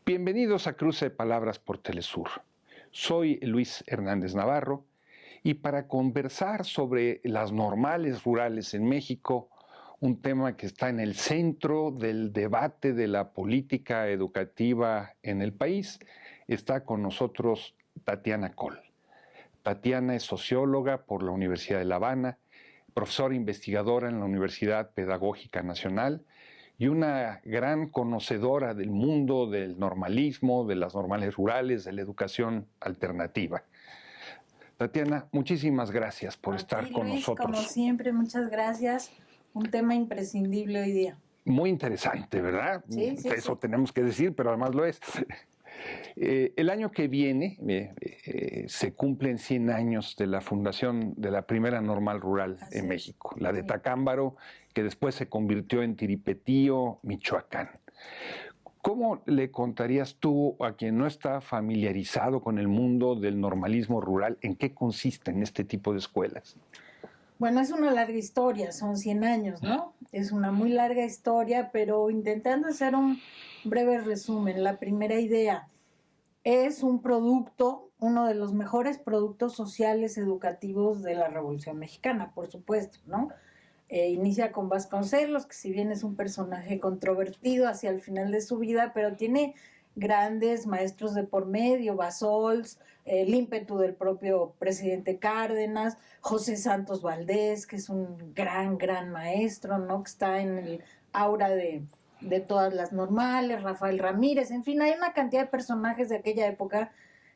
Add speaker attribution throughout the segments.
Speaker 1: Bienvenidos a Cruce de Palabras por Telesur. Soy Luis Hernández Navarro y para conversar sobre las normales rurales en México, un tema que está en el centro del debate de la política educativa en el país, está con nosotros Tatiana Coll. Tatiana es socióloga por la Universidad de La Habana, profesora investigadora en la Universidad Pedagógica Nacional y una gran conocedora del mundo del normalismo, de las normales rurales, de la educación alternativa. Tatiana, muchísimas gracias por estar con nosotros.
Speaker 2: Como siempre, muchas gracias. Un tema imprescindible hoy día.
Speaker 1: Muy interesante, ¿verdad?
Speaker 2: Sí,
Speaker 1: Eso tenemos que decir, pero además lo es. El año que viene se cumplen 100 años de la fundación de la primera normal rural en México, la de Tacámbaro, que después se convirtió en Tiripetío, Michoacán. ¿Cómo le contarías tú a quien no está familiarizado con el mundo del normalismo rural en qué consisten este tipo de escuelas?
Speaker 2: Bueno, es una larga historia, son 100 años, ¿no? Es una muy larga historia, pero intentando hacer un breve resumen, la primera idea es un producto, uno de los mejores productos sociales educativos de la Revolución Mexicana, por supuesto, ¿no? Inicia con Vasconcelos, que si bien es un personaje controvertido hacia el final de su vida, pero tiene grandes maestros de por medio, Basols, el ímpetu del propio presidente Cárdenas, José Santos Valdés, que es un gran maestro, ¿no? Que está en el aura de todas las normales, Rafael Ramírez, en fin, hay una cantidad de personajes de aquella época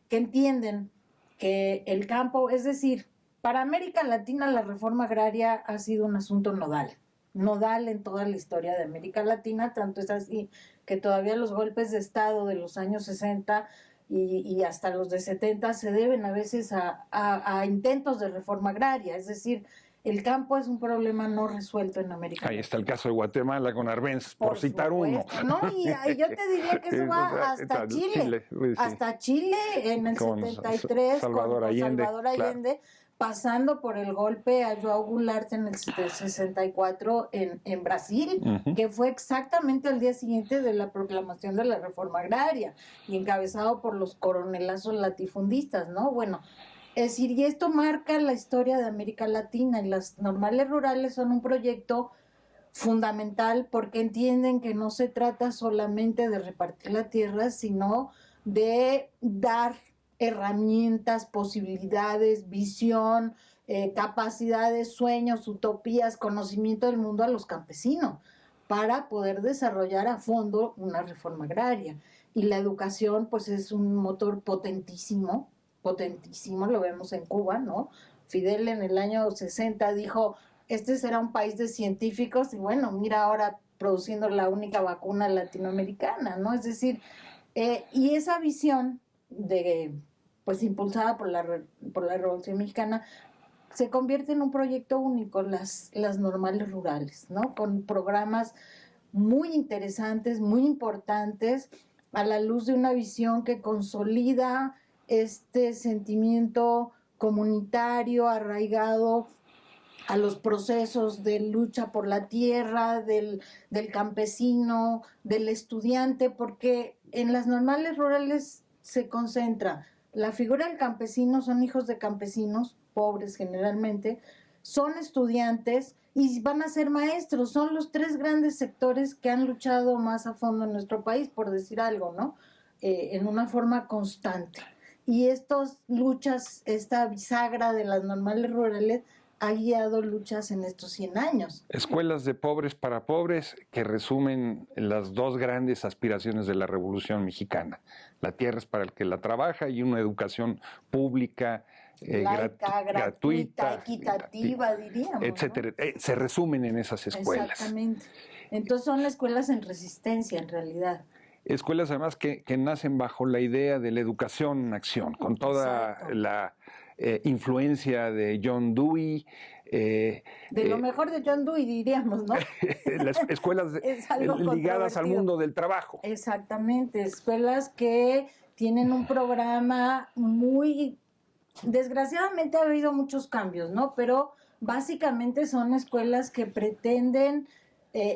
Speaker 2: que entienden que el campo, es decir, para América Latina la reforma agraria ha sido un asunto nodal en toda la historia de América Latina, tanto es así que todavía los golpes de Estado de los años 60 y hasta los de 70 se deben a veces a intentos de reforma agraria, es decir, el campo es un problema no resuelto en América Latina.
Speaker 1: Ahí está el caso de Guatemala con Arbenz, por citar uno.
Speaker 2: No, y yo te diría que eso va hasta Chile, hasta Chile en el 73
Speaker 1: Salvador
Speaker 2: Allende, pasando por el golpe a João Goulart en el 64 en Brasil, que fue exactamente al día siguiente de la proclamación de la reforma agraria y encabezado por los coronelazos latifundistas, ¿no? Bueno, es decir, y esto marca la historia de América Latina y las normales rurales son un proyecto fundamental porque entienden que no se trata solamente de repartir la tierra, sino de dar herramientas, posibilidades, visión, capacidades, sueños, utopías, conocimiento del mundo a los campesinos para poder desarrollar a fondo una reforma agraria. Y la educación pues es un motor potentísimo, lo vemos en Cuba, ¿no? Fidel en el año 60 dijo, este será un país de científicos y bueno, mira ahora produciendo la única vacuna latinoamericana, ¿no? Es decir, y esa visión pues impulsada por la Revolución Mexicana se convierte en un proyecto único, las normales rurales, ¿no? Con programas muy interesantes, muy importantes, a la luz de una visión que consolida este sentimiento comunitario arraigado a los procesos de lucha por la tierra, del campesino, del estudiante, porque en las normales rurales se concentra la figura del campesino, son hijos de campesinos, pobres generalmente, son estudiantes y van a ser maestros, son los tres grandes sectores que han luchado más a fondo en nuestro país, por decir algo, ¿no? En una forma constante. Y estas luchas, esta bisagra de las normales rurales ha guiado luchas en estos 100 años.
Speaker 1: Escuelas de pobres para pobres que resumen las dos grandes aspiraciones de la Revolución Mexicana. La tierra es para el que la trabaja y una educación pública,
Speaker 2: laica, gratuita, equitativa, diríamos,
Speaker 1: etcétera. ¿No? Se resumen en esas escuelas.
Speaker 2: Exactamente. Entonces son escuelas en resistencia, en realidad.
Speaker 1: Escuelas además que nacen bajo la idea de la educación en acción, con toda Exacto. la influencia de John Dewey.
Speaker 2: De lo mejor de John Dewey, diríamos, ¿no?
Speaker 1: Las escuelas ligadas al mundo del trabajo.
Speaker 2: Exactamente, escuelas que tienen un programa muy Desgraciadamente ha habido muchos cambios, ¿no? Pero básicamente son escuelas que pretenden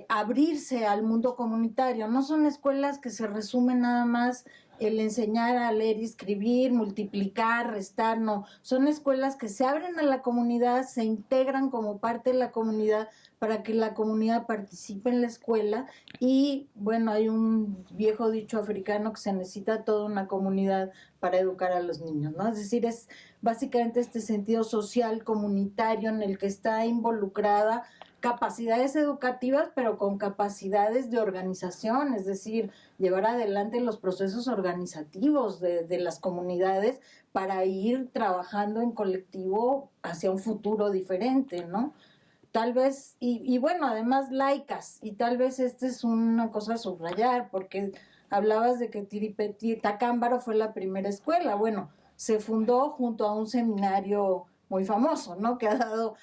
Speaker 2: abrirse al mundo comunitario. No son escuelas que se resumen nada más el enseñar a leer y escribir, multiplicar, restar, no. Son escuelas que se abren a la comunidad, se integran como parte de la comunidad para que la comunidad participe en la escuela. Y bueno, hay un viejo dicho africano que se necesita toda una comunidad para educar a los niños, ¿no? Es decir, es básicamente este sentido social comunitario en el que está involucrada capacidades educativas, pero con capacidades de organización, es decir, llevar adelante los procesos organizativos de las comunidades para ir trabajando en colectivo hacia un futuro diferente, ¿no? Tal vez, y bueno, además laicas, y tal vez esta es una cosa a subrayar, porque hablabas de que Tacámbaro fue la primera escuela. Bueno, se fundó junto a un seminario muy famoso, ¿no? Que ha dado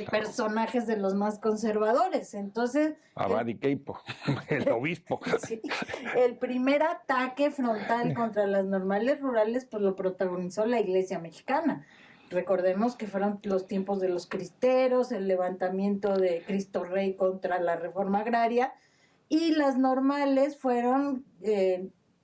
Speaker 2: personajes de los más conservadores. Entonces,
Speaker 1: Abad y Queipo, el obispo.
Speaker 2: Sí, el primer ataque frontal contra las normales rurales pues lo protagonizó la Iglesia mexicana. Recordemos que fueron los tiempos de los cristeros, el levantamiento de Cristo Rey contra la reforma agraria, y las normales fueron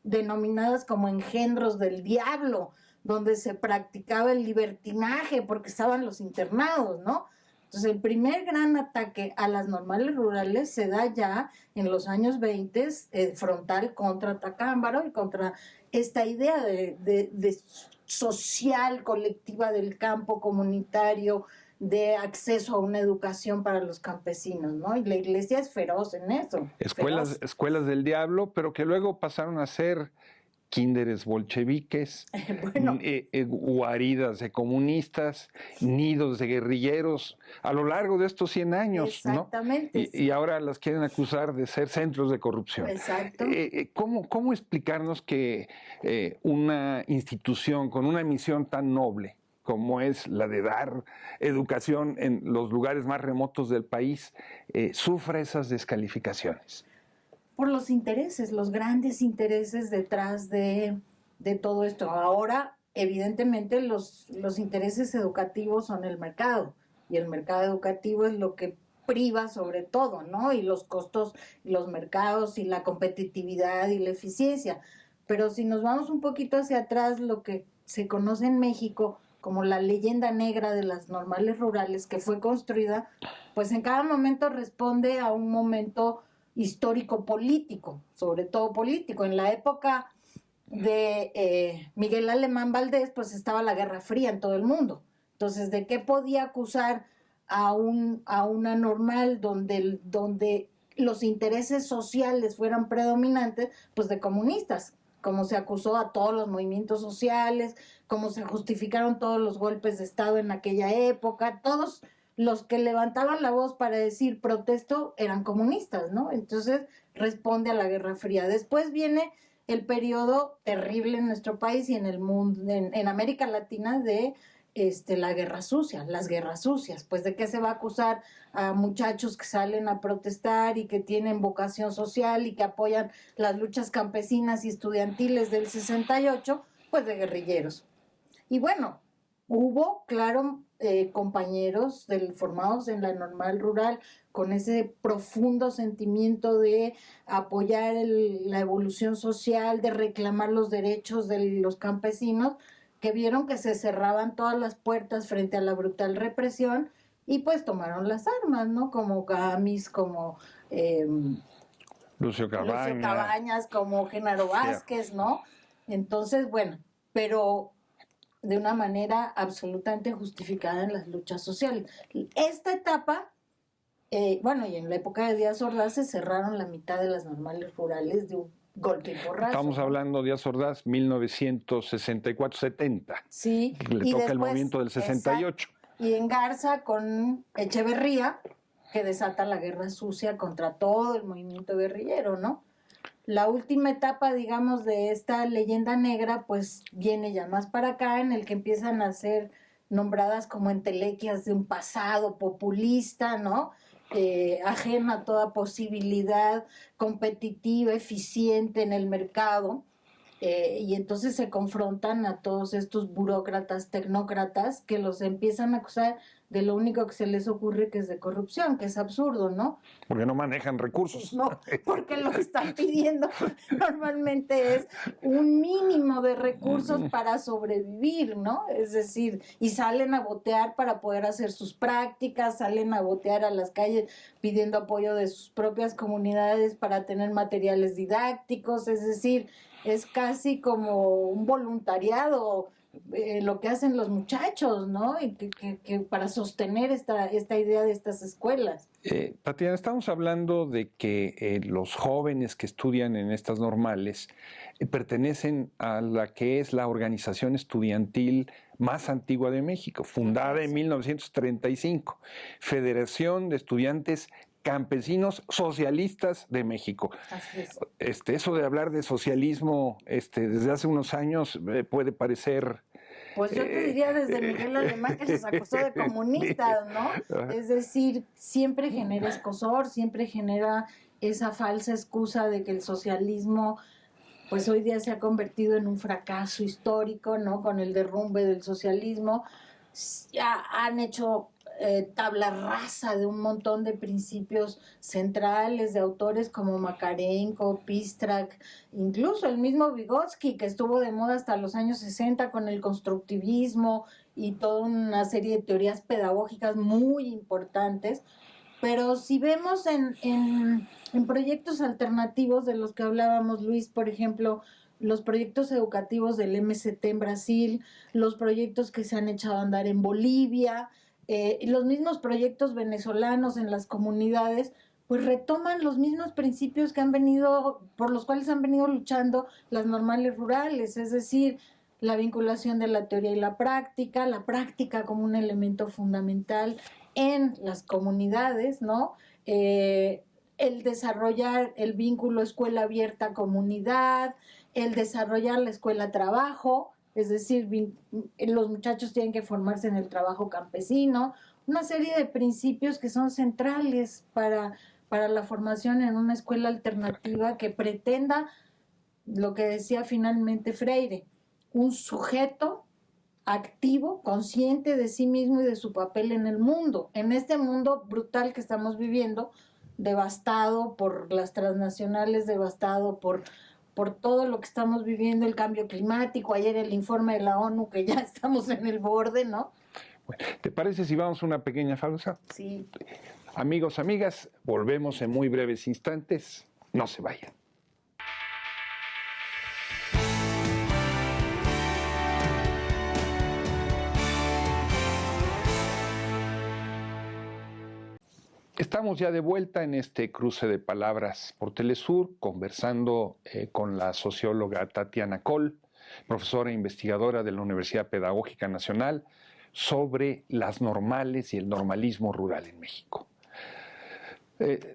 Speaker 2: denominadas como engendros del diablo, donde se practicaba el libertinaje porque estaban los internados, ¿no? Entonces, el primer gran ataque a las normales rurales se da ya en los años 20, frontal contra Tacámbaro y contra esta idea de social, colectiva del campo comunitario, de acceso a una educación para los campesinos, ¿no? Y la iglesia es feroz en eso.
Speaker 1: Escuelas del diablo, pero que luego pasaron a ser kinderes bolcheviques,
Speaker 2: Bueno,
Speaker 1: guaridas de comunistas, nidos de guerrilleros, a lo largo de estos 100 años,
Speaker 2: exactamente.
Speaker 1: ¿no? Y ahora las quieren acusar de ser centros de corrupción.
Speaker 2: Exacto.
Speaker 1: ¿Cómo explicarnos que una institución con una misión tan noble como es la de dar educación en los lugares más remotos del país, sufra esas descalificaciones?
Speaker 2: Por los intereses, los grandes intereses detrás de todo esto. Ahora, evidentemente, los intereses educativos son el mercado, y el mercado educativo es lo que priva sobre todo, ¿no? Y los costos, los mercados, y la competitividad y la eficiencia. Pero si nos vamos un poquito hacia atrás, lo que se conoce en México como la leyenda negra de las normales rurales, que fue construida, pues en cada momento responde a un momento histórico político, sobre todo político. En la época de Miguel Alemán Valdés, pues estaba la Guerra Fría en todo el mundo. Entonces, ¿de qué podía acusar a una normal donde los intereses sociales fueran predominantes? Pues de comunistas, como se acusó a todos los movimientos sociales, como se justificaron todos los golpes de Estado en aquella época, todos los que levantaban la voz para decir protesto eran comunistas, ¿no? Entonces responde a la Guerra Fría. Después viene el periodo terrible en nuestro país y en el mundo, en América Latina, de la guerra sucia, las guerras sucias. Pues ¿de qué se va a acusar a muchachos que salen a protestar y que tienen vocación social y que apoyan las luchas campesinas y estudiantiles del 68? Pues de guerrilleros. Y bueno, hubo, claro, compañeros formados en la normal rural con ese profundo sentimiento de apoyar la evolución social, de reclamar los derechos de los campesinos, que vieron que se cerraban todas las puertas frente a la brutal represión y pues tomaron las armas, ¿no? Como Gamis, como
Speaker 1: Lucio
Speaker 2: Cabañas, como Genaro Vázquez, ¿no? Entonces, bueno, pero de una manera absolutamente justificada en las luchas sociales. Esta etapa, bueno, y en la época de Díaz Ordaz se cerraron la mitad de las normales rurales de un golpe y porrazo.
Speaker 1: Estamos hablando de Díaz Ordaz, 1964-70.
Speaker 2: Sí.
Speaker 1: Le toca después el movimiento del 68.
Speaker 2: Exacto. Y en Garza con Echeverría, que desata la guerra sucia contra todo el movimiento guerrillero, ¿no? La última etapa, digamos, de esta leyenda negra, pues viene ya más para acá, en el que empiezan a ser nombradas como entelequias de un pasado populista, ¿no? Ajeno a toda posibilidad competitiva, eficiente en el mercado. Y entonces se confrontan a todos estos burócratas, tecnócratas, que los empiezan a acusar de lo único que se les ocurre, que es de corrupción, que es absurdo, ¿no?
Speaker 1: Porque no manejan recursos.
Speaker 2: No, porque lo que están pidiendo normalmente es un mínimo de recursos para sobrevivir, ¿no? Es decir, y salen a botear para poder hacer sus prácticas, salen a botear a las calles pidiendo apoyo de sus propias comunidades para tener materiales didácticos, es decir, es casi como un voluntariado lo que hacen los muchachos, ¿no? Y que para sostener esta idea de estas escuelas.
Speaker 1: Tatiana, estamos hablando de que los jóvenes que estudian en estas normales pertenecen a la que es la organización estudiantil más antigua de México, fundada en 1935, Federación de Estudiantes Campesinos Socialistas de México.
Speaker 2: Así es.
Speaker 1: Eso de hablar de socialismo desde hace unos años puede parecer...
Speaker 2: Pues yo te diría desde Miguel Alemán, que se acusó de comunistas, ¿no? Es decir, siempre genera escozor, siempre genera esa falsa excusa de que el socialismo, pues hoy día se ha convertido en un fracaso histórico, ¿no? Con el derrumbe del socialismo. Ya han hecho tabla rasa de un montón de principios centrales de autores como Makarenko, Pistrak, incluso el mismo Vygotsky, que estuvo de moda hasta los años 60 con el constructivismo y toda una serie de teorías pedagógicas muy importantes. Pero si vemos en proyectos alternativos de los que hablábamos, Luis, por ejemplo, los proyectos educativos del MST en Brasil, los proyectos que se han echado a andar en Bolivia, los mismos proyectos venezolanos en las comunidades, pues retoman los mismos principios que han venido, por los cuales han venido luchando las normales rurales, es decir, la vinculación de la teoría y la práctica como un elemento fundamental en las comunidades, ¿no? El desarrollar el vínculo escuela abierta-comunidad, el desarrollar la escuela-trabajo, es decir, los muchachos tienen que formarse en el trabajo campesino, una serie de principios que son centrales para la formación en una escuela alternativa que pretenda, lo que decía finalmente Freire, un sujeto activo, consciente de sí mismo y de su papel en el mundo, en este mundo brutal que estamos viviendo, devastado por las transnacionales, devastado por todo lo que estamos viviendo, el cambio climático, ayer el informe de la ONU que ya estamos en el borde, ¿no?
Speaker 1: Bueno, ¿te parece si vamos a una pequeña pausa?
Speaker 2: Sí.
Speaker 1: Amigos, amigas, volvemos en muy breves instantes. No se vayan. Estamos ya de vuelta en este cruce de palabras por Telesur, conversando con la socióloga Tatiana Coll, profesora e investigadora de la Universidad Pedagógica Nacional, sobre las normales y el normalismo rural en México.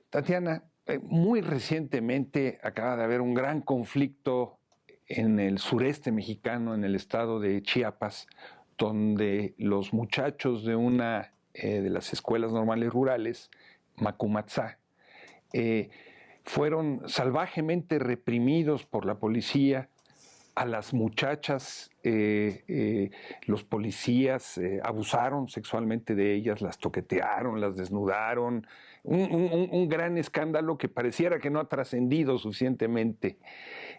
Speaker 1: Tatiana, muy recientemente acaba de haber un gran conflicto en el sureste mexicano, en el estado de Chiapas, donde los muchachos de una de las escuelas normales rurales, Macumatzá, fueron salvajemente reprimidos por la policía. A las muchachas, los policías abusaron sexualmente de ellas, las toquetearon, las desnudaron. Un gran escándalo que pareciera que no ha trascendido suficientemente.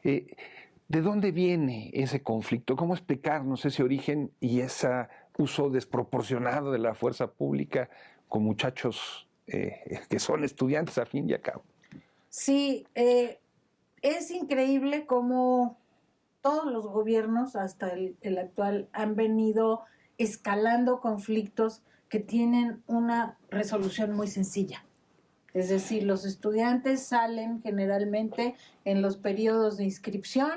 Speaker 1: ¿De dónde viene ese conflicto? ¿Cómo explicarnos ese origen y ese uso desproporcionado de la fuerza pública con muchachos que son estudiantes a fin y a cabo?
Speaker 2: Sí, es increíble cómo todos los gobiernos, hasta el actual, han venido escalando conflictos que tienen una resolución muy sencilla. Es decir, los estudiantes salen generalmente en los periodos de inscripción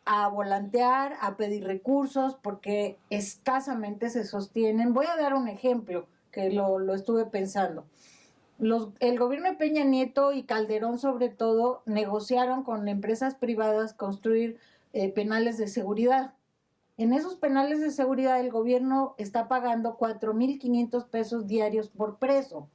Speaker 2: a volantear, a pedir recursos, porque escasamente se sostienen. Voy a dar un ejemplo que lo estuve pensando. El gobierno de Peña Nieto y Calderón, sobre todo, negociaron con empresas privadas construir penales de seguridad. En esos penales de seguridad el gobierno está pagando 4,500 pesos diarios por preso.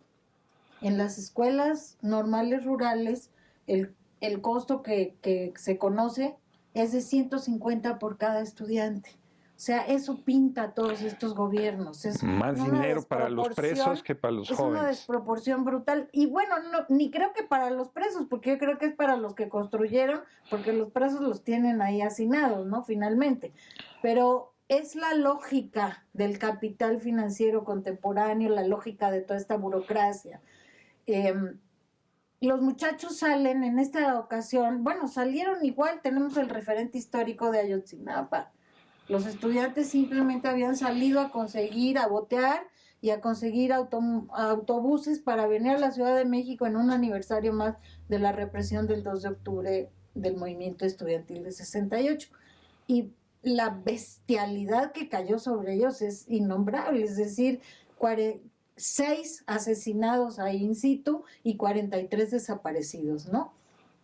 Speaker 2: En las escuelas normales rurales el costo que se conoce es de 150 por cada estudiante. O sea, eso pinta a todos estos gobiernos. Es
Speaker 1: más dinero para los presos que para los jóvenes.
Speaker 2: Es una desproporción brutal. Y bueno, ni creo que para los presos, porque yo creo que es para los que construyeron, porque los presos los tienen ahí hacinados, ¿no? Finalmente. Pero es la lógica del capital financiero contemporáneo, la lógica de toda esta burocracia. Los muchachos salen en esta ocasión, bueno, salieron igual, tenemos el referente histórico de Ayotzinapa. Los estudiantes simplemente habían salido a botear y a conseguir autobuses para venir a la Ciudad de México en un aniversario más de la represión del 2 de octubre del movimiento estudiantil de 68. Y la bestialidad que cayó sobre ellos es innombrable, es decir, 6 asesinados ahí in situ y 43 desaparecidos, ¿no?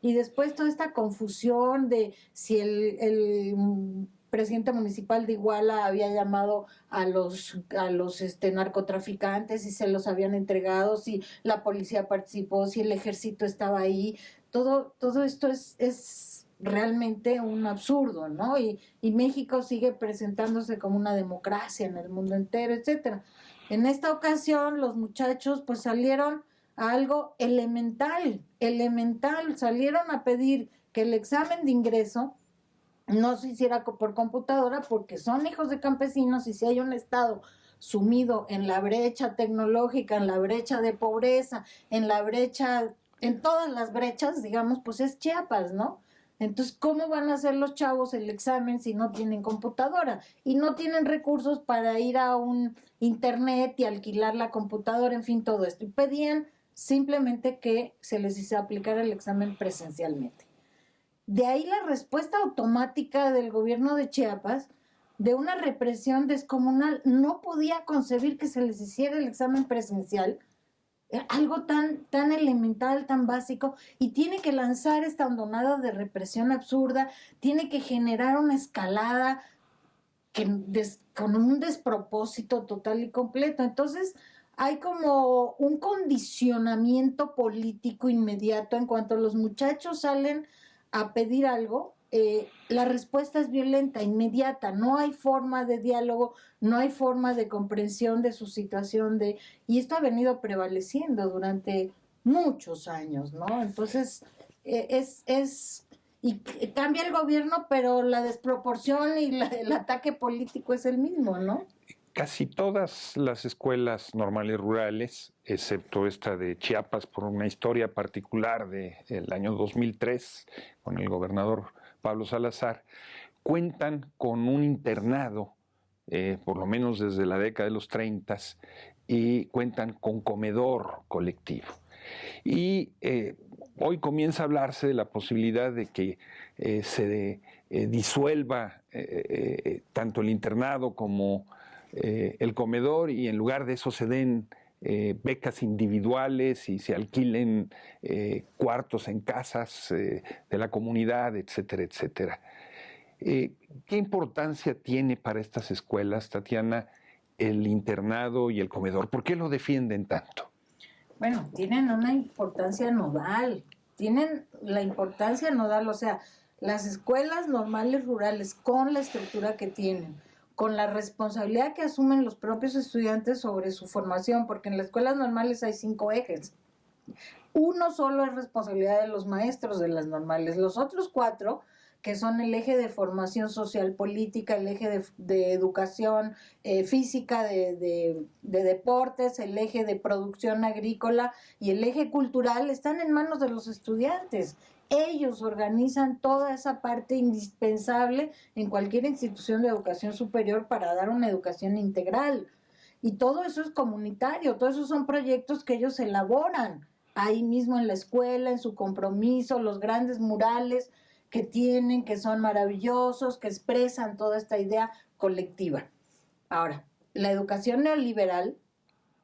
Speaker 2: Y después toda esta confusión de si el presidente municipal de Iguala había llamado a los narcotraficantes y se los habían entregado, si la policía participó, si el ejército estaba ahí. Todo esto es realmente un absurdo, ¿no? Y México sigue presentándose como una democracia en el mundo entero, etcétera. En esta ocasión los muchachos pues salieron a algo elemental, salieron a pedir que el examen de ingreso no se hiciera por computadora porque son hijos de campesinos y si hay un estado sumido en la brecha tecnológica, en la brecha de pobreza, en todas las brechas, digamos, pues es Chiapas, ¿no? Entonces, ¿cómo van a hacer los chavos el examen si no tienen computadora? Y no tienen recursos para ir a un internet y alquilar la computadora, en fin, todo esto. Y pedían simplemente que se les aplicara el examen presencialmente. De ahí la respuesta automática del gobierno de Chiapas, de una represión descomunal. No podía concebir que se les hiciera el examen presencial, algo tan elemental, tan básico, y tiene que lanzar esta ondonada de represión absurda, tiene que generar una escalada con un despropósito total y completo. Entonces, hay como un condicionamiento político inmediato en cuanto los muchachos salen a pedir algo, la respuesta es violenta, inmediata, no hay forma de diálogo, no hay forma de comprensión de su situación, y esto ha venido prevaleciendo durante muchos años, ¿no? Entonces, y cambia el gobierno, pero la desproporción y el ataque político es el mismo, ¿no?
Speaker 1: Casi todas las escuelas normales rurales, excepto esta de Chiapas, por una historia particular del año 2003, con el gobernador Pablo Salazar, cuentan con un internado, por lo menos desde la década de los 30, y cuentan con comedor colectivo. Y hoy comienza a hablarse de la posibilidad de que se disuelva tanto el internado como el comedor, y en lugar de eso se den becas individuales y se alquilen cuartos en casas de la comunidad, etcétera, etcétera. ¿Qué importancia tiene para estas escuelas, Tatiana, el internado y el comedor? ¿Por qué lo defienden tanto?
Speaker 2: Bueno, tienen una importancia nodal, o sea, las escuelas normales rurales con la estructura que tienen, con la responsabilidad que asumen los propios estudiantes sobre su formación, porque en las escuelas normales hay 5 ejes. Uno solo es responsabilidad de los maestros de las normales. Los otros 4, que son el eje de formación social política, el eje de educación física, de deportes, el eje de producción agrícola y el eje cultural, están en manos de los estudiantes. Ellos organizan toda esa parte indispensable en cualquier institución de educación superior para dar una educación integral. Y todo eso es comunitario, todos esos son proyectos que ellos elaboran ahí mismo en la escuela, en su compromiso, los grandes murales que tienen, que son maravillosos, que expresan toda esta idea colectiva. Ahora, la educación neoliberal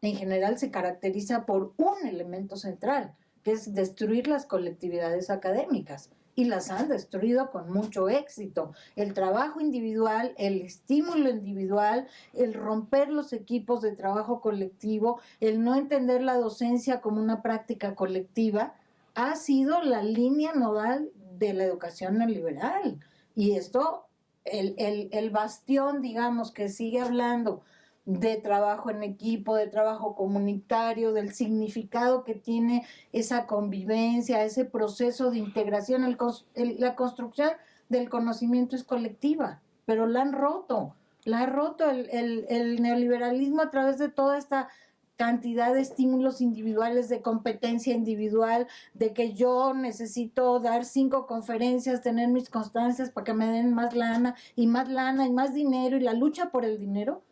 Speaker 2: en general se caracteriza por un elemento central, que es destruir las colectividades académicas, y las han destruido con mucho éxito. El trabajo individual, el estímulo individual, el romper los equipos de trabajo colectivo, el no entender la docencia como una práctica colectiva, ha sido la línea nodal de la educación neoliberal. Y esto, el bastión, digamos, que sigue hablando de trabajo en equipo, de trabajo comunitario, del significado que tiene esa convivencia, ese proceso de integración, la construcción del conocimiento es colectiva, pero la ha roto el neoliberalismo a través de toda esta cantidad de estímulos individuales, de competencia individual, de que yo necesito dar 5 conferencias, tener mis constancias para que me den más lana y más dinero, y la lucha por el dinero,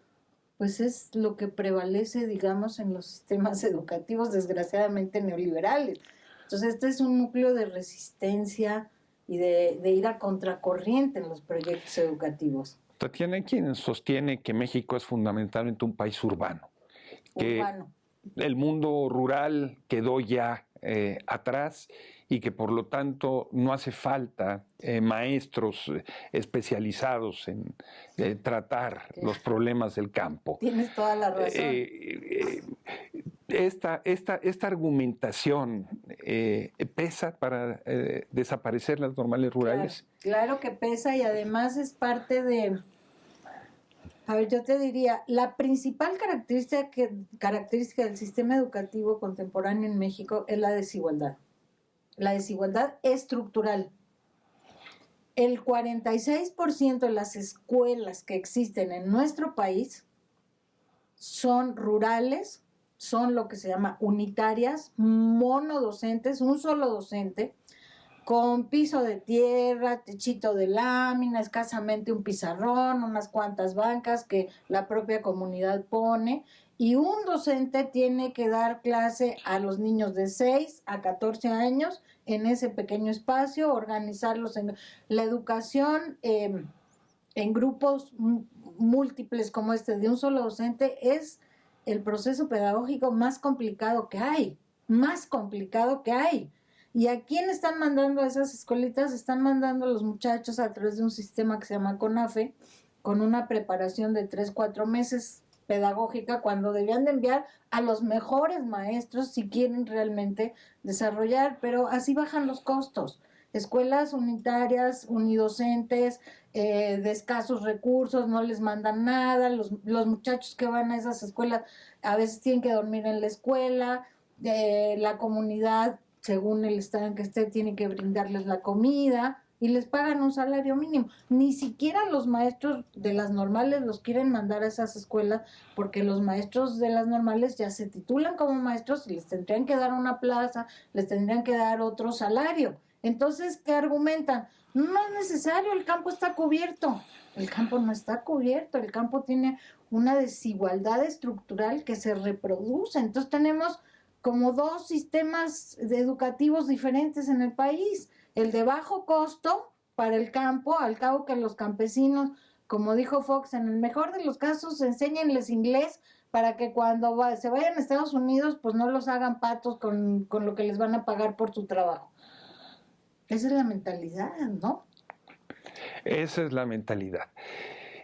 Speaker 2: pues es lo que prevalece, digamos, en los sistemas educativos desgraciadamente neoliberales. Entonces este es un núcleo de resistencia y de ir a contracorriente en los proyectos educativos.
Speaker 1: Tatiana, quien sostiene que México es fundamentalmente un país urbano, que el mundo rural quedó ya atrás y que por lo tanto no hace falta maestros especializados en tratar los problemas del campo.
Speaker 2: Tienes toda la razón.
Speaker 1: Esta argumentación pesa para desaparecer las normales rurales.
Speaker 2: Claro que pesa, y además es parte de... A ver, yo te diría, la principal característica del sistema educativo contemporáneo en México es la desigualdad estructural. El 46% de las escuelas que existen en nuestro país son rurales, son lo que se llama unitarias, monodocentes, un solo docente, con piso de tierra, techito de lámina, escasamente un pizarrón, unas cuantas bancas que la propia comunidad pone, y un docente tiene que dar clase a los niños de 6 a 14 años en ese pequeño espacio, organizarlos en la educación en grupos múltiples como este de un solo docente. Es el proceso pedagógico más complicado que hay. ¿Y a quién están mandando a esas escuelitas? Están mandando a los muchachos a través de un sistema que se llama CONAFE, con una preparación de 3-4 meses pedagógica, cuando debían de enviar a los mejores maestros si quieren realmente desarrollar, pero así bajan los costos. Escuelas unitarias, unidocentes, de escasos recursos, no les mandan nada, los muchachos que van a esas escuelas a veces tienen que dormir en la escuela, la comunidad, según el estado en que esté, tiene que brindarles la comida y les pagan un salario mínimo. Ni siquiera los maestros de las normales los quieren mandar a esas escuelas, porque los maestros de las normales ya se titulan como maestros y les tendrían que dar una plaza, les tendrían que dar otro salario. Entonces, ¿qué argumentan? No es necesario, el campo está cubierto. El campo no está cubierto, el campo tiene una desigualdad estructural que se reproduce. Entonces tenemos como 2 sistemas educativos diferentes en el país. El de bajo costo para el campo, al cabo que los campesinos, como dijo Fox, en el mejor de los casos enséñenles inglés para que cuando se vayan a Estados Unidos pues no los hagan patos con lo que les van a pagar por su trabajo. Esa es la mentalidad, ¿no?
Speaker 1: Esa es la mentalidad.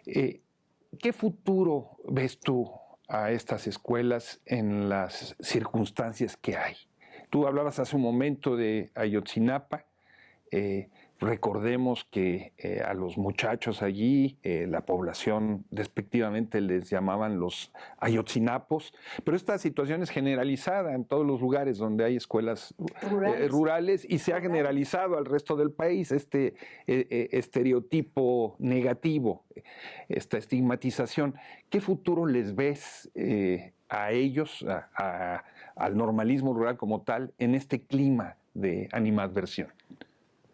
Speaker 1: ¿Qué futuro ves tú a estas escuelas en las circunstancias que hay? Tú hablabas hace un momento de Ayotzinapa. Recordemos que a los muchachos allí, la población despectivamente les llamaban los ayotzinapos, pero esta situación es generalizada en todos los lugares donde hay escuelas rurales y se ha generalizado al resto del país este estereotipo negativo, esta estigmatización. ¿Qué futuro les ves a ellos, al normalismo rural como tal, en este clima de animadversión?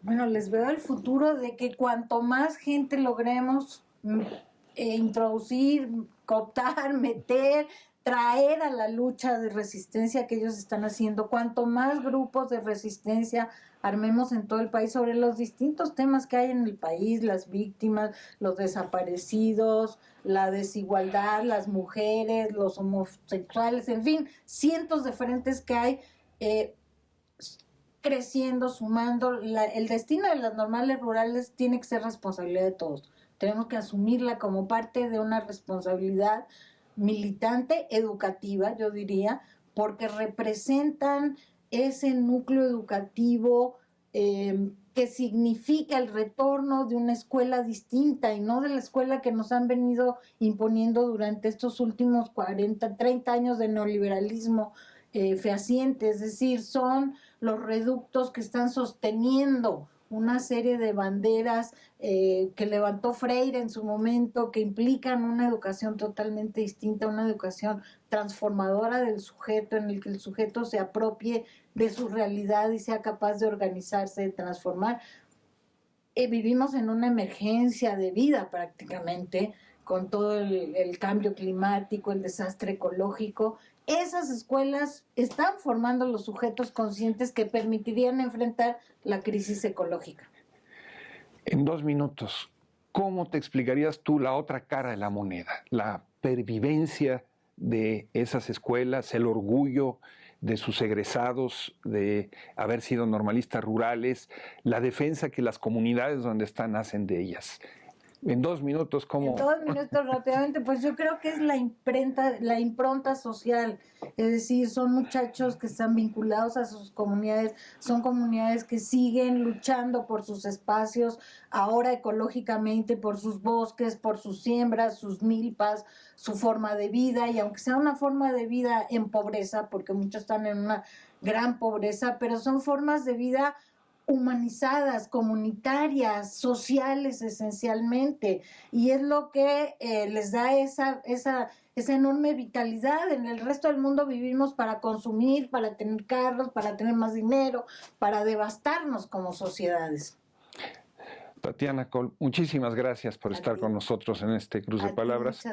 Speaker 2: Bueno, les veo el futuro de que cuanto más gente logremos introducir, cooptar, meter, traer a la lucha de resistencia que ellos están haciendo, cuanto más grupos de resistencia armemos en todo el país sobre los distintos temas que hay en el país, las víctimas, los desaparecidos, la desigualdad, las mujeres, los homosexuales, en fin, cientos de frentes que hay, creciendo, sumando. El destino de las normales rurales tiene que ser responsabilidad de todos. Tenemos que asumirla como parte de una responsabilidad militante, educativa, yo diría, porque representan ese núcleo educativo que significa el retorno de una escuela distinta y no de la escuela que nos han venido imponiendo durante estos últimos 40, 30 años de neoliberalismo fehaciente. Es decir, son los reductos que están sosteniendo una serie de banderas que levantó Freire en su momento, que implican una educación totalmente distinta, una educación transformadora del sujeto, en el que el sujeto se apropie de su realidad y sea capaz de organizarse, de transformar. Vivimos en una emergencia de vida prácticamente, con todo el cambio climático, el desastre ecológico. Esas escuelas están formando los sujetos conscientes que permitirían enfrentar la crisis ecológica.
Speaker 1: En 2 minutos, ¿cómo te explicarías tú la otra cara de la moneda? La pervivencia de esas escuelas, el orgullo de sus egresados, de haber sido normalistas rurales, la defensa que las comunidades donde están hacen de ellas. En 2 minutos, ¿cómo?
Speaker 2: En 2 minutos rápidamente, pues yo creo que es la impronta social, es decir, son muchachos que están vinculados a sus comunidades, son comunidades que siguen luchando por sus espacios, ahora ecológicamente, por sus bosques, por sus siembras, sus milpas, su forma de vida, y aunque sea una forma de vida en pobreza, porque muchos están en una gran pobreza, pero son formas de vida humanizadas, comunitarias, sociales esencialmente, y es lo que les da esa enorme vitalidad. En el resto del mundo vivimos para consumir, para tener carros, para tener más dinero, para devastarnos como sociedades.
Speaker 1: Tatiana Coll, muchísimas gracias por estar con nosotros en este Cruce de Palabras.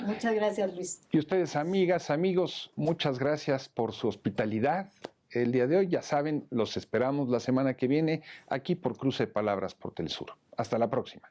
Speaker 2: Muchas gracias Luis.
Speaker 1: Y ustedes, amigas, amigos, muchas gracias por su hospitalidad. El día de hoy, ya saben, los esperamos la semana que viene aquí por Cruce de Palabras por Telesur. Hasta la próxima.